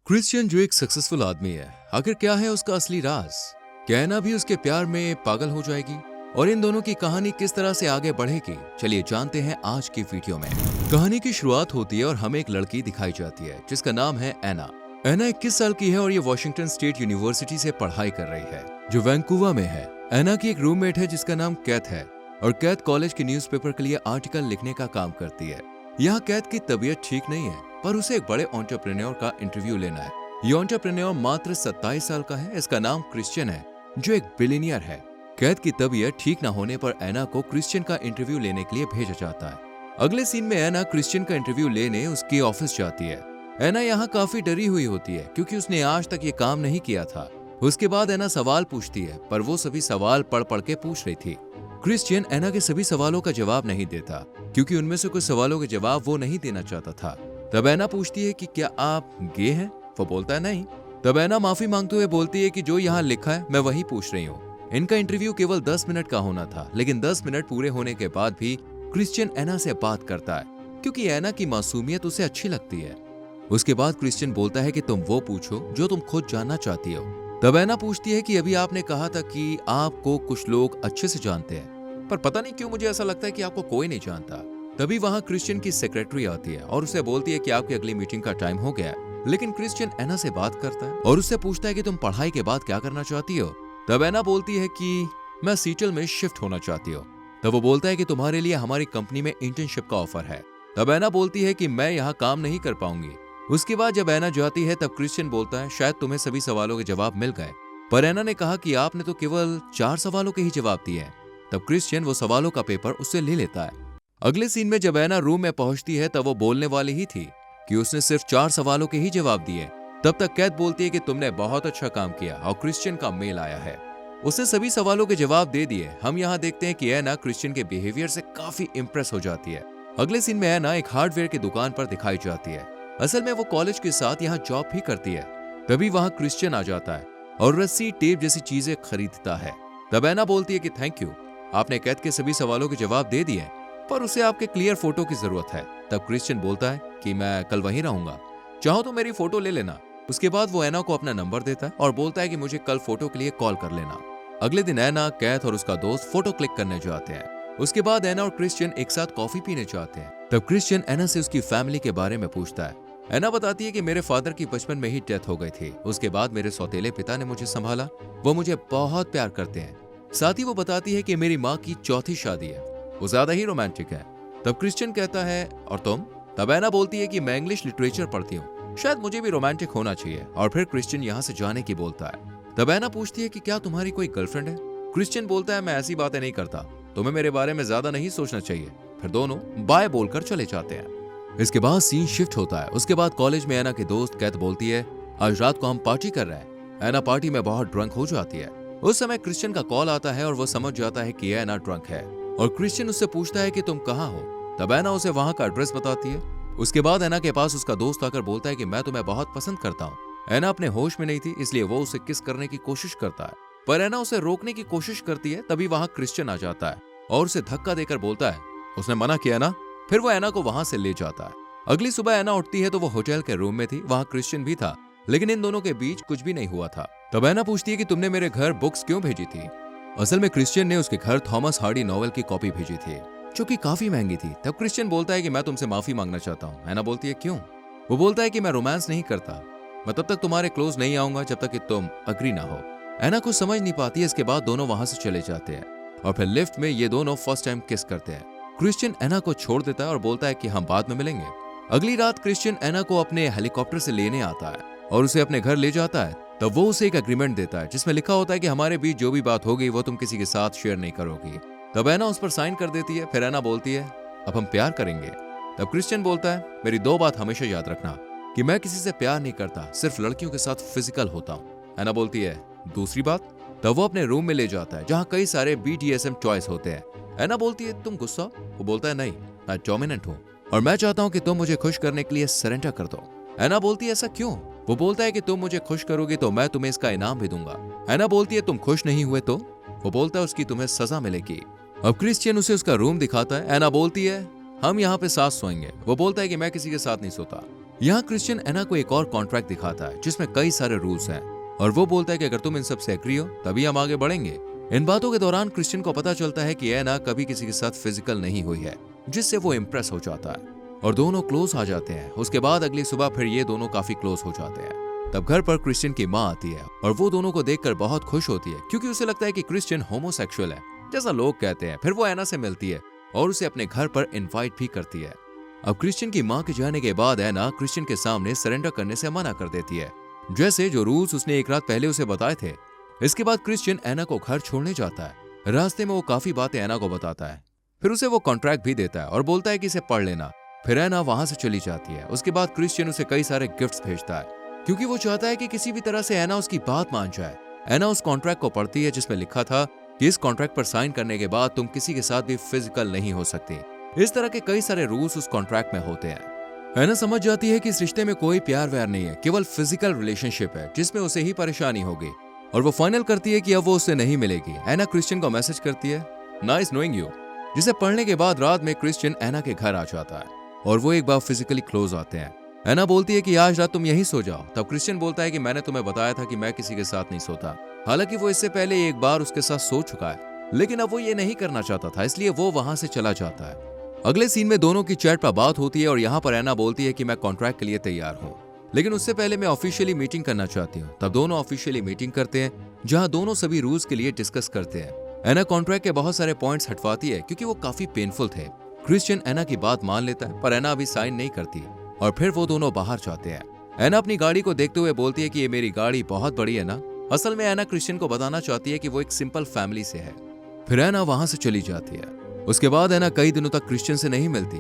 Christian जो एक successful आदमी है, आखिर क्या है उसका असली राज? क्या ऐना भी उसके प्यार में पागल हो जाएगी? और इन दोनों की कहानी किस तरह से आगे बढ़ेगी, चलिए जानते हैं आज की वीडियो में। कहानी की शुरुआत होती है और हमें एक लड़की दिखाई जाती है जिसका नाम है ऐना। ऐना 21 साल की है और ये वॉशिंगटन स्टेट यूनिवर्सिटी से पढ़ाई कर रही है जो वैंकूवर में है। ऐना की एक रूममेट है जिसका नाम कैथ है और कैथ कॉलेज के न्यूज़पेपर के लिए आर्टिकल लिखने का काम करती है। यहाँ कैथ की तबीयत ठीक नहीं है पर उसे एक बड़े एंटरप्रेन्योर का इंटरव्यू लेना है। ये एंटरप्रेन्योर मात्र 27 साल का है। इसका नाम क्रिश्चियन है जो एक बिलियनियर है। कैथ की तबीयत ठीक न होने पर ऐना को क्रिश्चियन का इंटरव्यू लेने के लिए भेजा जाता है। अगले सीन में ऐना क्रिश्चियन का इंटरव्यू लेने उसके ऑफिस जाती है। ऐना यहाँ काफी डरी हुई होती है क्योंकि उसने आज तक ये काम नहीं किया था। उसके बाद ऐना सवाल पूछती है पर वो सभी सवाल पढ़ पढ़ के पूछ रही थी। क्रिश्चियन ऐना के सभी सवालों का जवाब नहीं देता क्योंकि उनमें से कुछ सवालों के जवाब वो नहीं देना चाहता था। तब ऐना पूछती है कि क्या आप गे हैं? वो बोलता है नहीं। तब ऐना माफी मांगते हुए बोलती है कि जो यहाँ लिखा है मैं वही पूछ रही हूँ। इनका इंटरव्यू केवल 10 मिनट का होना था, लेकिन 10 मिनट पूरे होने के बाद भी क्रिश्चियन ऐना से बात करता है क्योंकि ऐना की मासूमियत उसे अच्छी लगती है। उसके बाद क्रिश्चियन बोलता है कि तुम वो पूछो जो तुम खुद जानना चाहती हो। तब ऐना पूछती है कि अभी आपने कहा था कि आपको कुछ लोग अच्छे से जानते हैं, पर पता नहीं क्यों मुझे ऐसा लगता है कि आपको कोई नहीं जानता। तभी वहां क्रिश्चियन की सेक्रेटरी आती है और उसे बोलती है कि आपकी अगली मीटिंग का टाइम हो गया है। लेकिन क्रिश्चियन ऐना से बात करता है और उससे पूछता है कि तुम पढ़ाई के बाद क्या करना चाहती हो। तब ऐना बोलती है कि मैं सीटल में शिफ्ट होना चाहती हूँ। तब वो बोलता है कि तुम्हारे लिए हमारी कंपनी में इंटर्नशिप का ऑफर है। तब ऐना बोलती है कि मैं यहाँ काम नहीं कर पाऊंगी। उसके बाद जब ऐना जाती है तब क्रिश्चियन बोलता है शायद तुम्हें सभी सवालों के जवाब मिल गए, पर ऐना ने कहा कि आपने तो केवल 4 सवालों के ही जवाब दिए हैं। तब क्रिश्चियन वो सवालों का पेपर उससे ले लेता है। अगले सीन में जब ऐना रूम में पहुंचती है तब वो बोलने वाली ही थी कि उसने सिर्फ 4 सवालों के ही जवाब दिए। तब तक कैथ बोलती है कि तुमने बहुत अच्छा काम किया और क्रिश्चियन का मेल आया है। उसने सभी सवालों के जवाब दे दिए। हम यहाँ देखते हैं कि ऐना क्रिश्चियन के बिहेवियर से काफी इंप्रेस हो जाती है। अगले सीन में ऐना एक हार्डवेयर की दुकान पर दिखाई जाती है। असल में वो कॉलेज के साथ यहाँ जॉब भी करती है। तभी वहां क्रिश्चियन आ जाता है और रस्सी टेप जैसी चीजें खरीदता है। तब ऐना बोलती है कि थैंक यू, आपने कैथ के सभी सवालों के जवाब दे दिए पर उसे आपके क्लियर फोटो की जरूरत है। तब क्रिश्चियन बोलता है कि मैं कल वहीं रहूंगा, चाहो तो मेरी फोटो ले लेना। उसके बाद वो ऐना को अपना नंबर देता है और बोलता है कि मुझे कल फोटो के लिए कॉल कर लेना। अगले दिन ऐना, कैथ और उसका दोस्त फोटो क्लिक करने जाते हैं। उसके बाद ऐना और क्रिश्चियन एक साथ कॉफी पीने जाते हैं। तब क्रिश्चियन ऐना से उसकी फैमिली के बारे में पूछता है। ऐना बताती है कि मेरे फादर की बचपन में ही डेथ हो गई थी। उसके बाद मेरे सौतेले पिता ने मुझे संभाला। वो मुझे बहुत प्यार करते हैं। साथ ही वो बताती है कि मेरी माँ की चौथी शादी है, वो ज्यादा ही रोमांटिक है। तब क्रिश्चियन कहता है और तुम? तब ऐना बोलती है कि मैं इंग्लिश लिटरेचर पढ़ती हूँ, शायद मुझे भी रोमांटिक होना चाहिए। और फिर क्रिश्चियन यहाँ से जाने की बोलता है। तब ऐना पूछती है कि क्या तुम्हारी कोई गर्लफ्रेंड है? क्रिश्चियन बोलता है मैं ऐसी बातें नहीं करता, तुम्हें मेरे बारे में ज्यादा नहीं सोचना चाहिए। फिर दोनों बाय बोलकर चले जाते हैं। इसके बाद सीन शिफ्ट होता है। उसके बाद कॉलेज में ऐना की दोस्त कैथ बोलती है आज रात को हम पार्टी कर रहे हैं। ऐना पार्टी में बहुत ड्रंक हो जाती है। उस समय क्रिश्चियन का कॉल आता है और वो समझ जाता है कि ऐना ड्रंक है और क्रिश्चियन उससे पूछता है कि तुम कहाँ हो। तब ऐना उसे वहां का एड्रेस बताती है। उसके बाद ऐना के पास उसका दोस्त आकर बोलता है कि मैं तुम्हें बहुत पसंद करता हूँ। ऐना अपने होश में नहीं थी इसलिए वो उसे किस करने की कोशिश करता है, पर ऐना उसे रोकने की कोशिश करती है। तभी वहां क्रिश्चियन आ जाता है और उसे धक्का देकर बोलता है उसने मना किया ना। फिर वो ऐना को वहां से ले जाता है। अगली सुबह ऐना उठती है तो वो होटल के रूम में थी। वहां क्रिश्चियन भी था, लेकिन इन दोनों के बीच कुछ भी नहीं हुआ था। तब ऐना पूछती है कि तुमने मेरे घर बुक्स क्यों भेजी थी? असल में क्रिश्चियन ने उसके घर थॉमस हार्डी नॉवेल की कॉपी भेजी थी जो कि काफी महंगी थी। तब क्रिश्चियन बोलता है कि मैं तुमसे माफी मांगना चाहता हूँ। ऐना बोलती है क्यों? वो बोलता है कि मैं रोमांस नहीं करता, मैं तब तक तुम्हारे क्लोज नहीं आऊंगा जब तक कि तुम अग्री ना हो। ऐना कुछ समझ नहीं पाती है। इसके बाद दोनों वहां से चले जाते हैं और फिर लिफ्ट में ये दोनों फर्स्ट टाइम किस करते हैं। क्रिश्चियन ऐना को छोड़ देता है और बोलता है कि हम बाद में मिलेंगे। अगली रात क्रिश्चियन ऐना को अपने हेलीकॉप्टर से लेने आता है और उसे अपने घर ले जाता है। तब वो उसे एक एग्रीमेंट देता है जिसमें लिखा होता है कि हमारे बीच जो भी बात होगी वो तुम किसी के साथ शेयर नहीं करोगी। तब ऐना उस पर साइन कर देती है। फिर ऐना बोलती है अब हम प्यार करेंगे। तब क्रिश्चियन बोलता है मेरी 2 बात हमेशा याद रखना कि मैं किसी से प्यार नहीं करता, सिर्फ लड़कियों के साथ फिजिकल होता हूँ। ऐना बोलती है दूसरी बात? तब वो अपने रूम में ले जाता है जहाँ कई सारे BDSM टॉयज होते हैं। ऐना बोलती है तुम गुस्सा? वो बोलता है नहीं, मैं डोमिनेंट हूँ और मैं चाहता हूँ कि तुम मुझे खुश करने के लिए सरेंडर कर दो। ऐना बोलती है ऐसा क्यों? वो बोलता है कि तुम मुझे खुश करोगी तो मैं तुम्हें इसका इनाम भी दूंगा। ऐना बोलती है तुम खुश नहीं हुए तो? वो बोलता है उसकी तुम्हें सजा मिलेगी। अब क्रिश्चियन उसे उसका रूम दिखाता है। ऐना बोलती है हम यहाँ पे साथ सोएंगे। वो बोलता है कि मैं किसी के साथ नहीं सोता। यहाँ क्रिश्चियन एना को एक और कॉन्ट्रैक्ट दिखाता है जिसमें कई सारे रूल्स हैं और वो बोलता है कि अगर तुम इन सब से एग्री हो तभी हम आगे बढ़ेंगे। इन बातों के दौरान क्रिश्चियन को पता चलता है कि एना कभी किसी के साथ फिजिकल नहीं हुई है, जिससे वो इम्प्रेस हो जाता है और दोनों क्लोज आ जाते हैं। उसके बाद अगली सुबह फिर ये दोनों काफी क्लोज हो जाते हैं। तब घर पर क्रिश्चियन की माँ आती है और वो दोनों को देखकर बहुत खुश होती है क्योंकि उसे लगता है कि क्रिश्चियन होमोसेक्सुअल है जैसा लोग कहते हैं। फिर वो एना से मिलती है और उसे अपने घर पर इनवाइट भी करती है। अब क्रिश्चियन की माँ के जाने के बाद एना क्रिश्चियन के सामने सरेंडर करने से मना कर देती है, जैसे जो रूल्स उसने एक रात पहले उसे बताए थे। इसके बाद क्रिश्चियन एना को घर छोड़ने जाता है। रास्ते में वो काफी बातें एना को बताता है, फिर उसे वो कॉन्ट्रैक्ट भी देता है और बोलता है कि इसे पढ़ लेना। फिर एना वहां से चली जाती है। उसके बाद क्रिश्चियन उसे कई सारे गिफ्ट्स भेजता है क्योंकि वो चाहता है कि किसी भी तरह से एना उसकी बात मान जाए। एना उस कॉन्ट्रैक्ट को पढ़ती है जिसमें लिखा था कि इस कॉन्ट्रैक्ट पर साइन करने के बाद तुम किसी के साथ भी फिजिकल नहीं हो सकती। इस तरह के कई सारे रूल्स उस कॉन्ट्रैक्ट में होते हैं। एना समझ जाती है कि इस रिश्ते में कोई प्यार व्यार नहीं है, केवल फिजिकल रिलेशनशिप है जिसमें उसे ही परेशानी होगी और वो फाइनल करती है कि अब वो उससे नहीं मिलेगी। एना क्रिश्चियन को मैसेज करती है, नाइस नोइंग यू, जिसे पढ़ने के बाद रात में क्रिश्चियन एना के घर आ जाता है और वो एक बार फिजिकली क्लोज आते हैं। एना बोलती है कि आज रात तुम यहीं सो जाओ। तब क्रिश्चियन बोलता है कि मैंने तुम्हें बताया था कि मैं किसी के साथ नहीं सोता। हालांकि वो इससे पहले एक बार उसके साथ सो चुका है, लेकिन अब वो ये नहीं करना चाहता था, इसलिए वो वहां से चला जाता है। अगले सीन में दोनों की चैट पर बात होती है और यहाँ पर एना बोलती है कि मैं कॉन्ट्रैक्ट के लिए तैयार हूँ, लेकिन उससे पहले मैं ऑफिशियली मीटिंग करना चाहती हूँ। तब दोनों ऑफिशियली मीटिंग करते हैं जहाँ दोनों सभी रूल्स के लिए डिस्कस करते हैं। एना कॉन्ट्रैक्ट के बहुत सारे पॉइंट्स हटवाती है क्योंकि वो काफी पेनफुल थे। क्रिश्चियन एना की बात मान लेता है पर एना अभी साइन नहीं करती और फिर वो दोनों बाहर जाते हैं। एना अपनी गाड़ी को देखते हुए बोलती है कि ये मेरी गाड़ी बहुत बड़ी है ना। असल में एना क्रिश्चियन को बताना चाहती है कि वो एक सिंपल फैमिली से है। फिर एना वहां से चली जाती है। उसके बाद एना कई दिनों तक क्रिश्चियन से नहीं मिलती।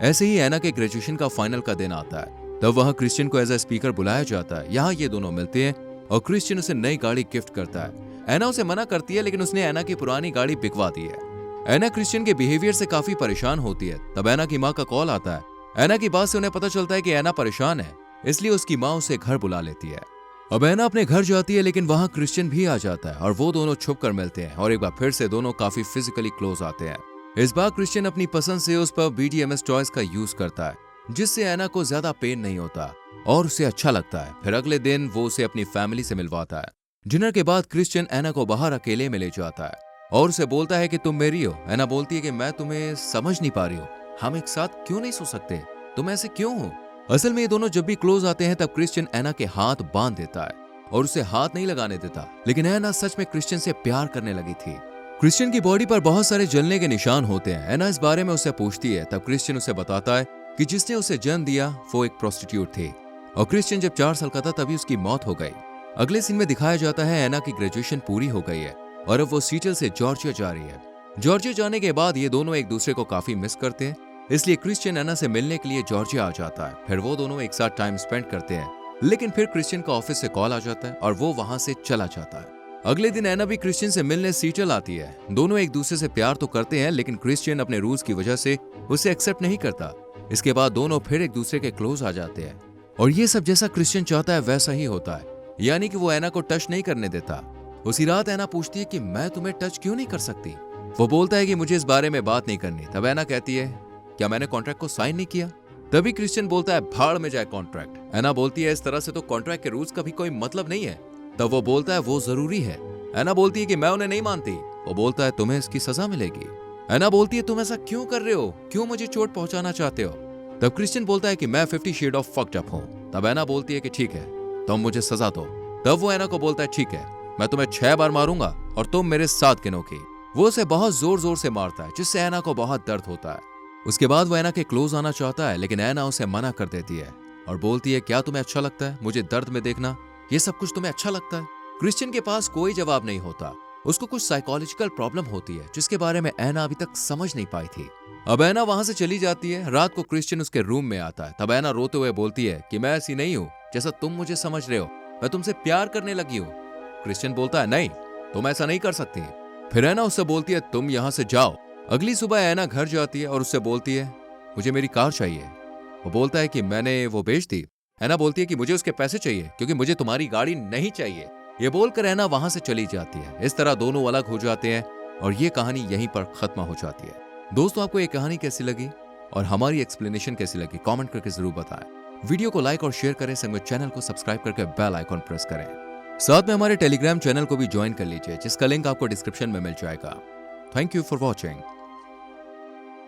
ऐसे ही एना के ग्रेजुएशन का फाइनल का दिन आता है। तब वहां क्रिश्चियन को एज ए स्पीकर बुलाया जाता है। यहाँ ये दोनों मिलते हैं और क्रिश्चियन उसे नई गाड़ी गिफ्ट करता है। एना उसे मना करती है लेकिन उसने एना की पुरानी गाड़ी बिकवा दी है। एना क्रिश्चियन के बिहेवियर से काफी परेशान होती है। तब एना की माँ का कॉल आता है। एना की बात से उन्हें पता चलता है कि एना परेशान है, इसलिए उसकी माँ उसे घर बुला लेती है। अब एना अपने घर जाती है लेकिन वहां क्रिश्चियन भी आ जाता है और वो दोनों छुप कर मिलते हैं और एक बार फिर से दोनों काफी फिजिकली क्लोज आते हैं। इस बार क्रिश्चियन अपनी पसंद से उस पर BDSM टॉयज का यूज करता है, जिससे एना को ज्यादा पेन नहीं होता और उसे अच्छा लगता है। फिर अगले दिन वो उसे अपनी फैमिली से मिलवाता है। डिनर के बाद क्रिश्चियन एना को बाहर अकेले में ले जाता है और उसे बोलता है कि तुम मेरी हो। एना बोलती है कि मैं तुम्हें समझ नहीं पा रही हूँ, हम एक साथ क्यों नहीं सो सकते, तुम ऐसे क्यों हो। असल में ये दोनों जब भी क्लोज आते हैं तब क्रिश्चियन एना के हाथ बांध देता है और उसे हाथ नहीं लगाने देता, लेकिन एना सच में क्रिश्चियन से प्यार करने लगी थी। क्रिश्चियन की बॉडी पर बहुत सारे जलने के निशान होते हैं। एना इस बारे में उससे पूछती है। तब क्रिश्चियन उसे बताता है कि जिसने उसे जन्म दिया वो एक प्रोस्टिट्यूट थी और क्रिश्चियन जब 4 साल का था तभी उसकी मौत हो गई। अगले सीन में दिखाया जाता है एना की ग्रेजुएशन पूरी हो गई है और अब वो सीटल से जॉर्जिया जा रही है। जॉर्जिया जाने के बाद ये दोनों एक दूसरे को काफी मिस करते हैं, इसलिए क्रिश्चियन एना से मिलने के लिए जॉर्जिया आ जाता है। फिर वो दोनों एक साथ टाइम स्पेंड करते हैं, लेकिन फिर क्रिश्चियन का ऑफिस से कॉल आ जाता है और वो वहां से चला जाता है। अगले दिन एना भी क्रिश्चियन से मिलने सीटल आती है। दोनों एक दूसरे से प्यार तो करते हैं, लेकिन क्रिश्चियन अपने रूल्स की वजह से उसे एक्सेप्ट नहीं करता। इसके बाद दोनों फिर एक दूसरे के क्लोज आ जाते हैं और ये सब जैसा क्रिश्चियन चाहता है वैसा ही होता है, यानी कि वो एना को टच नहीं करने देता। उसी रात एना पूछती है कि मैं तुम्हें टच क्यों नहीं कर सकती। वो बोलता है कि मुझे इस बारे में बात नहीं करनी। तब एना कहती है, क्या मैंने कॉन्ट्रैक्ट को साइन नहीं किया। तभी क्रिश्चियन बोलता है, भाड़ में जाए कॉन्ट्रैक्ट। एना बोलती है, इस तरह से तो कॉन्ट्रैक्ट के रूल्स का भी कोई मतलब नहीं है। तब वो बोलता है, वो जरूरी है। एना बोलती है कि मैं उन्हें नहीं मानती। वो बोलता है, तुम्हें इसकी सजा मिलेगी। एना बोलती है, तुम ऐसा क्यों कर रहे हो, क्यों मुझे चोट पहुंचाना चाहते हो। तब क्रिश्चियन बोलता है कि मैं 50 शेड ऑफ फक्ड अप हूं। तब एना बोलती है कि ठीक है, तुम मुझे सजा दो। तब वो एना को बोलता है, ठीक है, मैं तुम्हें 6 बार मारूंगा और तुम मेरे 7 गिनोगे। वो उसे बहुत जोर जोर से मारता है, जिससे एना को बहुत दर्द होता है। उसके बाद वो एना के क्लोज आना चाहता है, लेकिन एना उसे मना कर देती है और बोलती है, क्या तुम्हें अच्छा लगता है मुझे दर्द में देखना, ये सब कुछ तुम्हें अच्छा लगता है। क्रिश्चियन के पास कोई जवाब नहीं होता। उसको कुछ साइकोलॉजिकल प्रॉब्लम होती है, जिसके बारे में एना अभी तक समझ नहीं पाई थी। अब एना वहां से चली जाती है। रात को क्रिश्चियन उसके रूम में आता है। तब एना रोते हुए बोलती है कि मैं ऐसी नहीं हूँ जैसा तुम मुझे समझ रहे हो, मैं तुमसे प्यार करने लगी हूँ। क्रिश्चियन बोलता है, नहीं, तुम ऐसा नहीं कर सकती। फिर एना उससे बोलती है, तुम यहाँ से जाओ। अगली सुबह एना घर जाती है और उससे बोलती है, मुझे मेरी कार चाहिए। वो बोलता है कि मैंने वो बेच दी। एना बोलती है कि मुझे उसके पैसे चाहिए क्योंकि मुझे तुम्हारी गाड़ी नहीं चाहिए। ये बोलकर एना वहां से चली जाती है। इस तरह दोनों अलग हो जाते हैं और ये कहानी यहीं पर खत्म हो जाती है। दोस्तों, आपको ये कहानी कैसी लगी और हमारी एक्सप्लेनेशन कैसी लगी, कमेंट करके जरूर बताएं। वीडियो को लाइक और शेयर करें, संग में चैनल को सब्सक्राइब करके बेल आइकॉन प्रेस करें। साथ में हमारे टेलीग्राम चैनल को भी ज्वाइन कर लीजिए, जिसका लिंक आपको डिस्क्रिप्शन में मिल जाएगा। Thank you for watching.